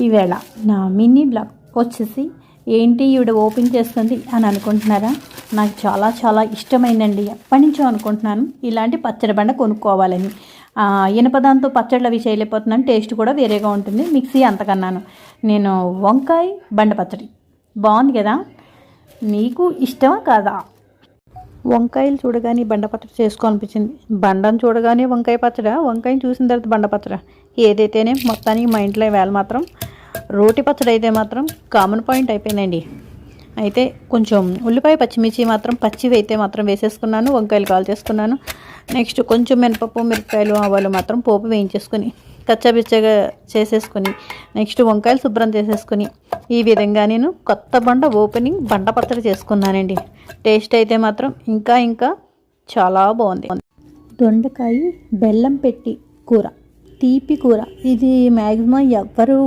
ఈవేళ నా mini blog వచ్చేసి ఏంటి ఈవిడ ఓపెన్ చేస్తుంది అని అనుకుంటున్నారా? నాకు చాలా చాలా ఇష్టమైందండి. ఎప్పటి నుంచో అనుకుంటున్నాను ఇలాంటి పచ్చడి బండ కొనుక్కోవాలని. ఇనపదాంతో పచ్చళ్ళు అవి చేయలేకపోతున్నాను, టేస్ట్ కూడా వేరేగా ఉంటుంది. మిక్సీ అంతకన్నాను. నేను వంకాయ బండ పచ్చడి బాగుంది కదా, నీకు ఇష్టమా కాదా? వంకాయలు చూడగానే బండ పచ్చడి చేసుకోవాలనిపించింది. బండను చూడగానే వంకాయ పచ్చడా, వంకాయని చూసిన తర్వాత బండ పచ్చడా, ఏదైతేనే మొత్తానికి మా ఇంట్లో వేళ మాత్రం రోటి పచ్చడి అయితే మాత్రం కామన్ పాయింట్ అయిపోయిందండి. అయితే కొంచెం ఉల్లిపాయ పచ్చిమిర్చి మాత్రం పచ్చివి అయితే మాత్రం వేసేసుకున్నాను, వంకాయలు కాల్ చేసుకున్నాను. నెక్స్ట్ కొంచెం మినపప్పు మిరపకాయలు ఆవాలు మాత్రం పోపు వేయించేసుకొని కచ్చాపిచ్చగా చేసేసుకొని నెక్స్ట్ వంకాయలు శుభ్రం చేసేసుకొని ఈ విధంగా నేను కొత్త బండ ఓపెనింగ్ బండ పచ్చడి చేసుకున్నానండి. టేస్ట్ అయితే మాత్రం ఇంకా చాలా బాగుంది. దొండకాయ బెల్లం పెట్టి కూర, తీపి కూర. ఇది మ్యాక్సిమం ఎవ్వరు